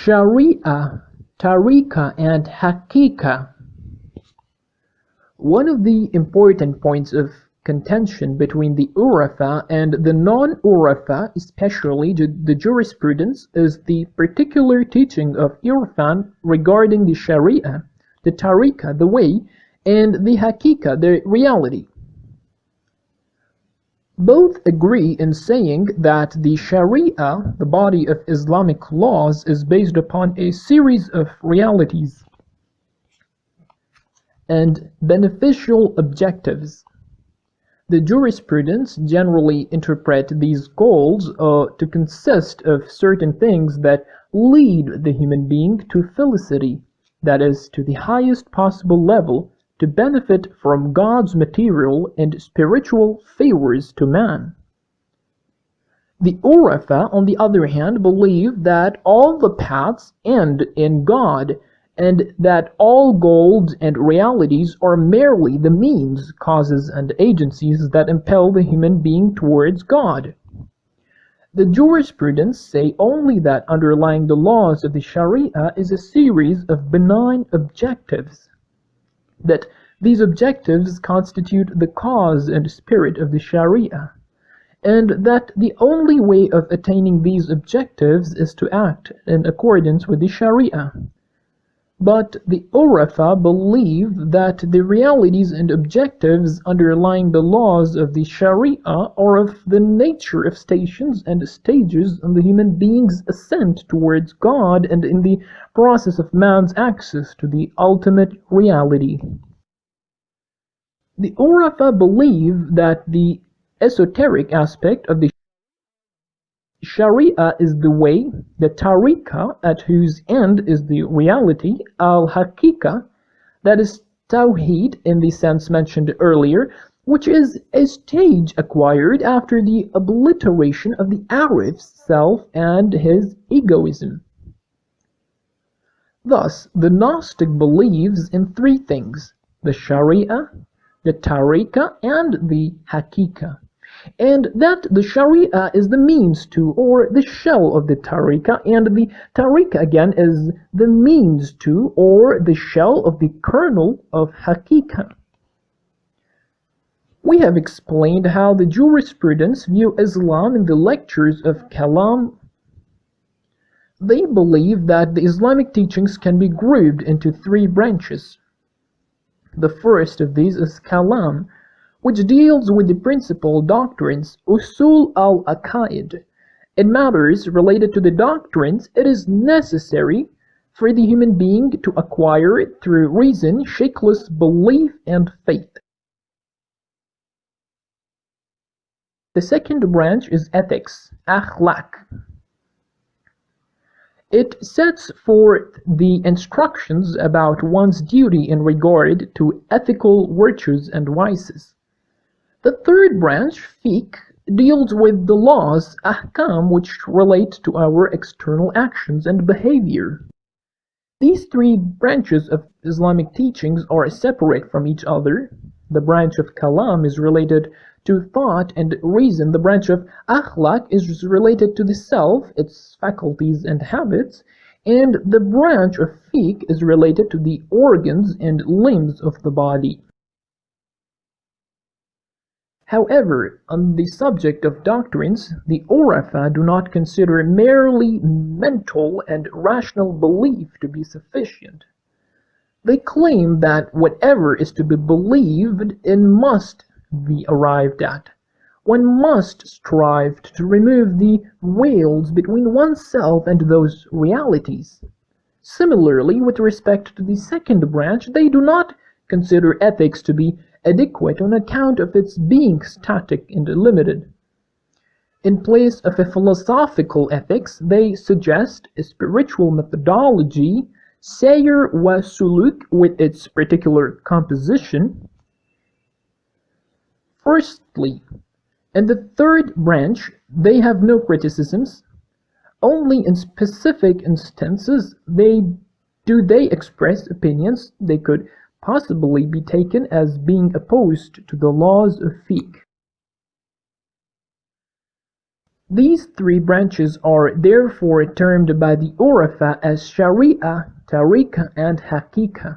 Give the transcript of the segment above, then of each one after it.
Sharia, Tariqa, and Haqiqa. One of the important points of contention between the Urafa and the non-Urafa, especially the jurisprudence, is the particular teaching of Irfan regarding the Sharia, the Tariqa, the way, and the Haqiqa, the reality. Both agree in saying that the Sharia, the body of Islamic laws, is based upon a series of realities and beneficial objectives. The jurisprudence generally interpret these goals to consist of certain things that lead the human being to felicity, that is, to the highest possible level, to benefit from God's material and spiritual favors to man. The Urafa, on the other hand, believe that all the paths end in God, and that all goals and realities are merely the means, causes, and agencies that impel the human being towards God. The jurisprudence say only that underlying the laws of the Sharia is a series of benign objectives, that these objectives constitute the cause and spirit of the Sharia, and that the only way of attaining these objectives is to act in accordance with the Sharia. But the Urafa believe that the realities and objectives underlying the laws of the Sharia are of the nature of stations and stages in the human being's ascent towards God and in the process of man's access to the ultimate reality. The Urafa believe that the esoteric aspect of the Sharia is the way, the Tariqa, at whose end is the reality, al-Haqiqa, that is Tawheed in the sense mentioned earlier, which is a stage acquired after the obliteration of the Arif's self and his egoism. Thus, the Gnostic believes in three things: the Sharia, the Tariqa, and the Haqiqa, and that the Sharia is the means to, or the shell of the Tariqa, and the Tariqa again is the means to, or the shell of the kernel of Haqiqa. We have explained how the jurisprudence view Islam in the lectures of Kalam. They believe that the Islamic teachings can be grouped into three branches. The first of these is Kalam, which deals with the principal doctrines, Usul al-Aqaid. In matters related to the doctrines, it is necessary for the human being to acquire it through reason, shakeless belief, and faith. The second branch is ethics, Akhlaq. It sets forth the instructions about one's duty in regard to ethical virtues and vices. The third branch, Fiqh, deals with the laws, Ahkam, which relate to our external actions and behavior. These three branches of Islamic teachings are separate from each other. The branch of Kalam is related to thought and reason. The branch of Akhlaq is related to the self, its faculties and habits, and the branch of Fiqh is related to the organs and limbs of the body. However, on the subject of doctrines, the Urafa do not consider merely mental and rational belief to be sufficient. They claim that whatever is to be believed in must be arrived at. One must strive to remove the veils between oneself and those realities. Similarly, with respect to the second branch, they do not consider ethics to be adequate on account of its being static and limited. In place of a philosophical ethics, they suggest a spiritual methodology, Sayr wa Suluk, with its particular composition. Firstly, in the third branch, they have no criticisms. Only in specific instances they express opinions they could possibly be taken as being opposed to the laws of fiqh. These three branches are therefore termed by the Urafa as Sharia, Tariqa, and Haqiqa.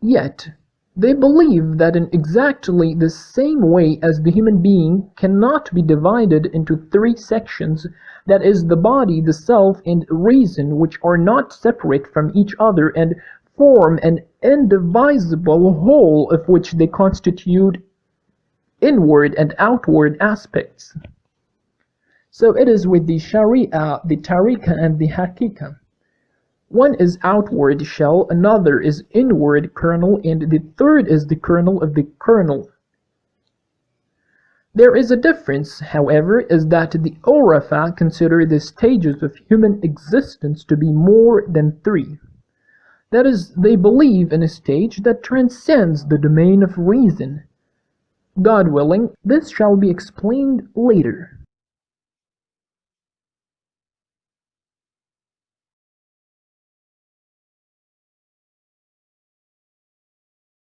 Yet, they believe that in exactly the same way as the human being cannot be divided into three sections, that is, the body, the self, and reason, which are not separate from each other and form an indivisible whole of which they constitute inward and outward aspects. So it is with the Sharia, the Tariqa, and the Haqiqa. One is outward shell, another is inward kernel, and the third is the kernel of the kernel. There is a difference, however, is that the Urafa consider the stages of human existence to be more than three. That is, they believe in a stage that transcends the domain of reason. God willing, this shall be explained later.